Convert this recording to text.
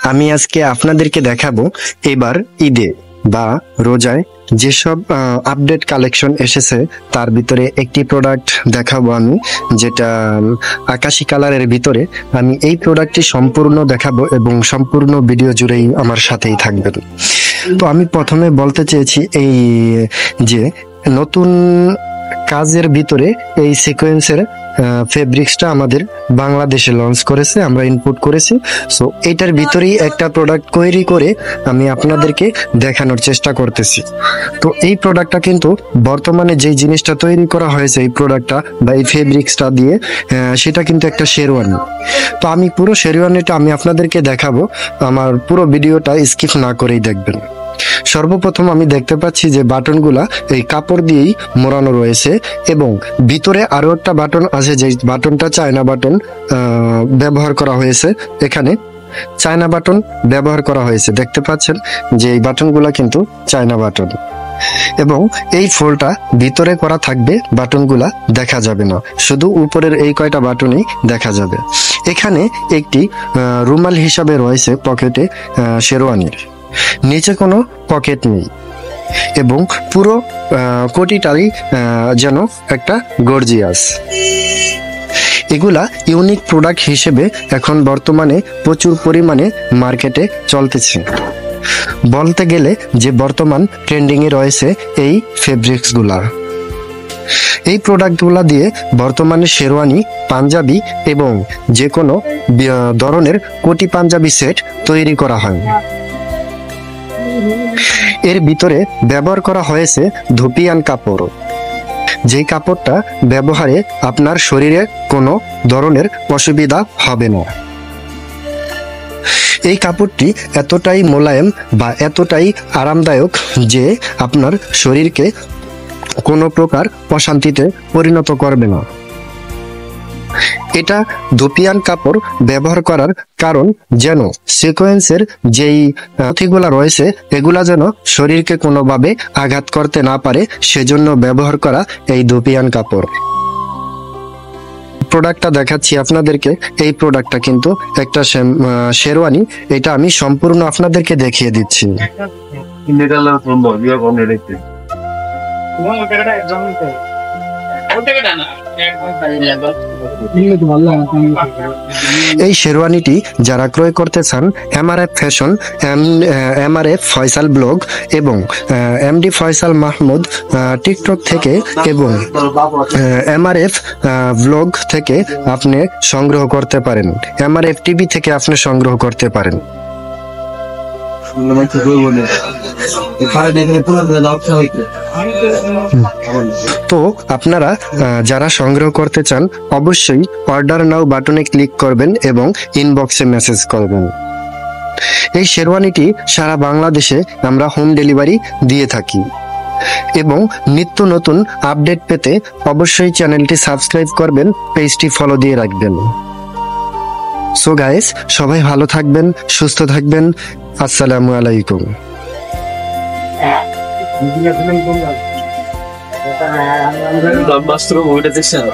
আমি আজকে আপনাদেরকে দেখাবো এবার ঈদে বা রোজায় যেসব আপডেট কালেকশন এসেছে তার ভিতরে একটি প্রোডাক্ট দেখাবো আমি, যেটা আকাশি কালারের ভিতরে। আমি এই প্রোডাক্টটি সম্পূর্ণ দেখাবো এবং সম্পূর্ণ ভিডিও জুড়েই আমার সাথেই থাকবেন। তো আমি প্রথমে বলতে চেয়েছি এই যে নতুন কাজের ভিতরে এই সিকোয়েন্সের ফেব্রিক্সটা আমাদের বাংলাদেশে লঞ্চ করেছে, আমরা ইনপুট করেছি। সো এটার ভিতরেই একটা প্রোডাক্ট তৈরি করে আমি আপনাদেরকে দেখানোর চেষ্টা করতেছি। তো এই প্রোডাক্টটা কিন্তু বর্তমানে যেই জিনিসটা তৈরি করা হয়েছে এই প্রোডাক্টটা বা এই ফেব্রিক্সটা দিয়ে, সেটা কিন্তু একটা শেরওয়ানি। তো আমি পুরো শেরওয়ানিটা আমি আপনাদেরকে দেখাবো, আমার পুরো ভিডিওটা স্কিপ না করেই দেখবেন। সর্বপ্রথম আমি দেখতে পাচ্ছি যে বাটনগুলা এই কাপড় দিয়েই মোড়ানো রয়েছে এবং ভিতরে আরো একটা বাটন আছে, যে বাটনটা চায়না বাটন ব্যবহার করা হয়েছে। এখানে চায়না বাটন ব্যবহার করা হয়েছে, দেখতে পাচ্ছেন যে এই বাটনগুলা কিন্তু চায়না বাটন এবং এই ফোল্ডটা ভিতরে করা থাকবে, বাটনগুলা দেখা যাবে না, শুধু উপরের এই কয়টা বাটনই দেখা যাবে। এখানে একটি রুমাল হিসাবে রয়েছে পকেটে শেরওয়ানির, নিচে কোনো পকেট নেই এবং পুরো কোটিটাই যেন একটা গর্জিয়াস। এগুলা ইউনিক প্রোডাক্ট হিসেবে এখন বর্তমানে প্রচুর পরিমাণে মার্কেটে চলতেছে। বলতে গেলে যে বর্তমান ট্রেন্ডিংয়ে রয়েছে এই ফেব্রিক্সগুলা। এই প্রোডাক্টগুলা দিয়ে বর্তমানে শেরওয়ানি, পাঞ্জাবি এবং যে কোনো ধরনের কোটি পাঞ্জাবি সেট তৈরি করা হয়। এর ভিতরে ব্যবহার করা হয়েছে ধুপিয়ান কাপড়, যেই কাপড়টা ব্যবহারে আপনার শরীরে কোনো ধরনের অসুবিধা হবে না। এই কাপড়টি এতটাই মোলায়েম বা এতটাই আরামদায়ক যে আপনার শরীরকে কোনো প্রকার অশান্তিতে পরিণত করবে না। এটা ধুপিয়ান কাপড় ব্যবহার করার কারণ যেন সিকোয়েন্সের যেই নথিগুলা রয়েছে এগুলা যেন শরীরকে কোনোভাবে আঘাত করতে না পারে, সেজন্য ব্যবহার করা এই ধুপিয়ান কাপড়। প্রোডাক্টটা দেখাচ্ছি আপনাদেরকে। এই প্রোডাক্টটা কিন্তু একটা শেরওয়ানি, এটা আমি সম্পূর্ণ আপনাদেরকে দেখিয়ে দিচ্ছি। এই শেরওয়ানিটি যারা ক্রয় করতে চান, MRF fashion, MRF Faisal blog এবং এমডি ফয়সাল মাহমুদ টিকটক থেকে এবং এমআরএফ ব্লগ থেকে আপনি সংগ্রহ করতে পারেন, এমআরএফ টিভি থেকে আপনি সংগ্রহ করতে পারেন। তো আপনারা যারা সংগ্রহ করতে চান অবশ্যই অর্ডার নাও বাটনে ক্লিক করবেন এবং ইনবক্সে মেসেজ করবেন। এই শেরওয়ানিটি সারা বাংলাদেশে আমরা হোম ডেলিভারি দিয়ে থাকি এবং নিত্য নতুন আপডেট পেতে অবশ্যই চ্যানেলটি সাবস্ক্রাইব করবেন, পেজটি ফলো দিয়ে রাখবেন। সো গাইস, সবাই ভালো থাকবেন, সুস্থ থাকবেন। আসসালামু আলাইকুম। ব্রহ্মাস্ত্র মুভিটা দেখছেন?